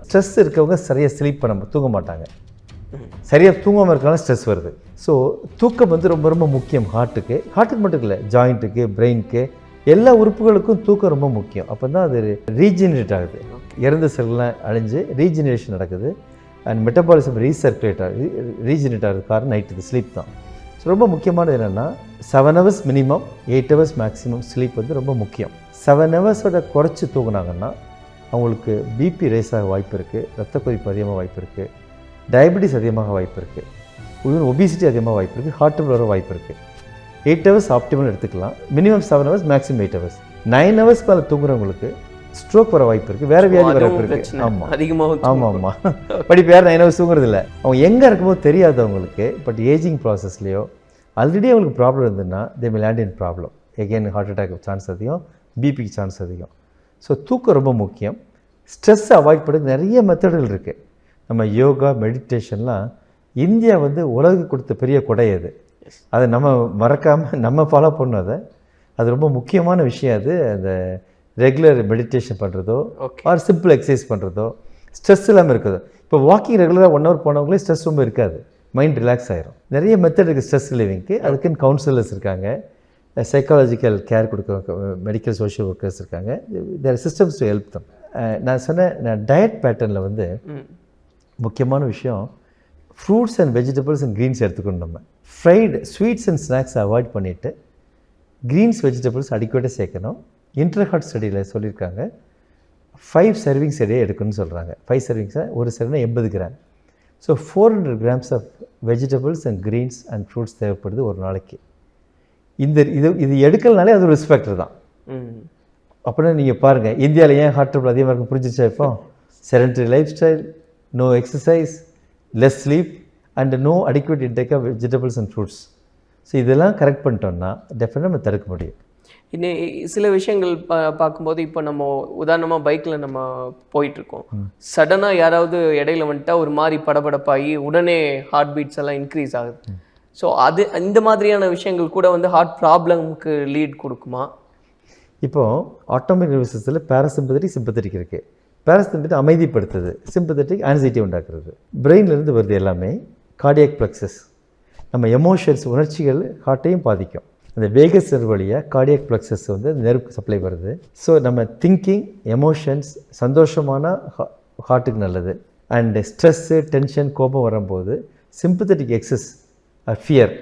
Stress இருக்கவங்க சரியாக sleep தூங்க மாட்டாங்க. சரியாக தூங்காமல் இருக்காலும் ஸ்ட்ரெஸ் வருது. ஸோ தூக்கம் வந்து ரொம்ப ரொம்ப முக்கியம் ஹார்ட்டுக்கு மட்டும் இல்லை, ஜாயிண்ட்டுக்கு, பிரெயினுக்கு, எல்லா உறுப்புகளுக்கும் தூக்கம் ரொம்ப முக்கியம். அப்போ தான் அது ரீஜெனரேட் ஆகுது. இறந்த செல்லாம் அழிஞ்சு ரீஜெனரேஷன் நடக்குது. அண்ட் மெட்டபாலிசம் ரீசர்க்குலேட் ஆகுது. ரீஜெனரேட் ஆகுது காரணம் நைட்டு ஸ்லீப் தான். ஸோ ரொம்ப முக்கியமானது என்னென்னா 7 hours minimum, 8 hours maximum sleep வந்து ரொம்ப முக்கியம். 7 hours குறைச்சி தூங்கினாங்கன்னா அவங்களுக்கு பிபி ரேஸ் ஆக வாய்ப்பு இருக்குது, ரத்த கொதிப்பு அதிகமாக வாய்ப்பு இருக்குது, டயபெட்டிஸ் அதிகமாக வாய்ப்பு இருக்குது, ஈவன் ஒபிசிட்டி அதிகமாக வாய்ப்பு இருக்குது, ஹார்ட் ட்ரபிள் வர வாய்ப்பு இருக்குது. 8 hours ஆப்டிமல் எடுத்துக்கலாம். Minimum 7 hours, maximum 8 hours. 9 hours மேலே தூங்குறவங்களுக்கு ஸ்ட்ரோக் வர வாய்ப்பு இருக்குது, வேறு வியாதி வர வாய்ப்பு இருக்குது. ஆமாம் ஆமாம் பட் இப்போ யாரும் 9 hours தூங்குறது இல்லை. அவங்க எங்கே இருக்கும்போது தெரியாது அவங்களுக்கு. பட் ஏஜிங் ப்ராசஸ்லேயோ ஆல்ரெடி அவங்களுக்கு ப்ராப்ளம் இருந்ததுன்னா they will land in problem. Again heart attack chance அதிகம், பிபிக்கு சான்ஸ் அதிகம். ஸோ தூக்கம் ரொம்ப முக்கியம். ஸ்ட்ரெஸ்ஸை அவாய்ட் பண்ணுறதுக்கு நிறைய மெத்தடுகள் இருக்குது. நம்ம யோகா, மெடிடேஷன்லாம் இந்தியா வந்து உலகுக்கு கொடுத்த பெரிய கொடை அது. அதை நம்ம மறக்காமல் நம்ம ஃபாலோ பண்ணோம். அது ரொம்ப முக்கியமான விஷயம். அது அந்த ரெகுலர் மெடிடேஷன் பண்ணுறதோ ஆர் சிம்பிள் எக்ஸசைஸ் பண்ணுறதோ ஸ்ட்ரெஸ் இல்லாமல் இருக்குதோ. இப்போ வாக்கிங் ரெகுலராக 1 hour போனவங்களே ஸ்ட்ரெஸ் ரொம்ப இருக்காது, மைண்ட் ரிலாக்ஸ் ஆகிரும். நிறைய மெத்தட் இருக்குது ஸ்ட்ரெஸ் ரிலீவிங்க்கு. அதுக்குன்னு கவுன்சிலர்ஸ் இருக்காங்க, சைக்காலஜிக்கல் கேர் கொடுக்க மெடிக்கல் சோஷியல் ஒர்க்கர்ஸ் இருக்காங்க. There systems to help them. நான் சொன்னேன் டயட் பேட்டர்னில் வந்து முக்கியமான விஷயம் fruits and vegetables and greens எடுத்துக்கணும். நம்ம ஃப்ரைடு ஸ்வீட்ஸ் அண்ட் ஸ்நாக்ஸை அவாய்ட் பண்ணிவிட்டு க்ரீன்ஸ், வெஜிடபிள்ஸ் அடிக்கடி சேர்க்கணும். இன்டர்ஹார்ட் ஸ்டடியில் சொல்லியிருக்காங்க 5 servings a day எடுக்கணும்னு சொல்கிறாங்க. 5 servings ஒரு சர்விங்னா 80 grams. So 400 grams of vegetables and greens and fruits தேவைப்படுது ஒரு நாளைக்கு. இது எடுக்கலனாலே அது ஒரு ரிஸ்க் ஃபேக்டர் தான். அப்படின்னா நீங்கள் பாருங்கள், இந்தியாவில் ஏன் ஹார்ட் ட்ரபிள் அதிகமாக இருக்கும் புரிஞ்சிச்சா? இப்போ sedentary lifestyle, no exercise, less sleep and no adequate intake of vegetables and fruits. So இதெல்லாம் கரெக்ட் பண்ணிட்டோம்னா டெஃபினட்டாக நம்ம தடுக்க முடியும். இன்னும் சில விஷயங்கள் பார்க்கும்போது இப்போ நம்ம உதாரணமாக பைக்கில் நம்ம போயிட்டுருக்கோம், சடனாக யாராவது இடையில வந்துட்டா ஒரு மாதிரி படபடப்பாகி உடனே ஹார்ட் பீட்ஸ் எல்லாம் இன்க்ரீஸ் ஆகுது. ஸோ அது இந்த மாதிரியான விஷயங்கள் கூட வந்து ஹார்ட் ப்ராப்ளம்க்கு லீட் கொடுக்குமா? இப்போது ஆட்டோமிக் நர்வஸ் சிஸ்டத்தில் பேராசிம்பத்தட்டிக், சிம்பத்தட்டிக் இருக்குது. பேராசிம்பத்தட்டிக் அமைதிப்படுத்துது, சிம்பத்தட்டிக் ஆன்சைட்டி உண்டாக்குறது. பிரெயின்லேருந்து வருது எல்லாமே. கார்டியாக் ப்ளக்ஸஸ் நம்ம எமோஷன்ஸ், உணர்ச்சிகள் ஹார்ட்டையும் பாதிக்கும். அந்த வேகஸ் நர்வ் வழியாக கார்டியாக் ப்ளக்ஸஸ் வந்து நெர்வுக்கு சப்ளை வருது. ஸோ நம்ம திங்கிங், எமோஷன்ஸ், சந்தோஷமான ஹார்ட்டுக்கு நல்லது. அண்டு ஸ்ட்ரெஸ்ஸு, டென்ஷன், கோபம் வரும்போது sympathetic excess fear,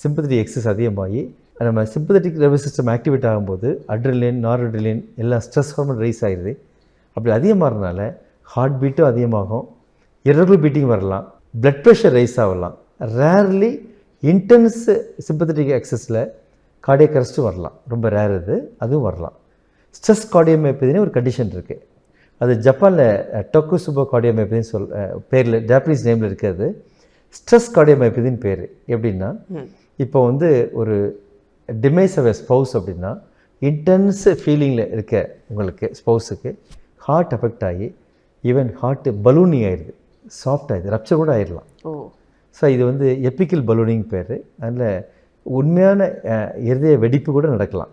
sympathetic excess அதிகமாகி நம்ம சிம்பத்தட்டிக் நர்வஸ் சிஸ்டம் ஆக்டிவேட் ஆகும்போது அட்ரினலின், நார்அட்ரினலின் எல்லாம் ஸ்ட்ரெஸ் ஹார்மோன் ரைஸ் ஆகிடுது. அப்படி அதிகமாகறதுனால ஹார்ட் பீட்டும் அதிகமாகும், இர்ரெகுலர் பீட்டிங் வரலாம், பிளட் ப்ரெஷர் ரைஸ் ஆகலாம். ரேர்லி இன்டென்ஸ் சிம்பத்தட்டிக் எக்ஸஸில் கார்டியக் அரெஸ்ட் வரலாம், ரொம்ப ரேர் இது, அதுவும் வரலாம். ஸ்ட்ரெஸ் கார்டியோமைப்பதினு ஒரு கண்டிஷன் இருக்குது. அது ஜப்பானில் டொக்குசுபோ கார்டியோமைப்பதின்னு பேரில் ஜாப்பனீஸ் நேமில் இருக்கிறது. ஸ்ட்ரெஸ் கார்டியோமைப்பதின்னு பேர். எப்படின்னா இப்போ வந்து ஒரு டிமைஸ் ஆஃப் ஸ்பௌஸ் அப்படின்னா இன்டென்ஸ் ஃபீலிங்கில் இருக்க உங்களுக்கு ஸ்பௌஸுக்கு ஹார்ட் அஃபெக்ட் ஆகி ஈவன் ஹார்ட்டு பலூனிங் ஆயிடுது, சாஃப்ட் ஆகிடுது, ரப்சர் கூட ஆயிடலாம். ஸோ இது வந்து எப்பிக்கல் பலூனிங் பேர். அதில் உண்மையான இருதய வெடிப்பு கூட நடக்கலாம்.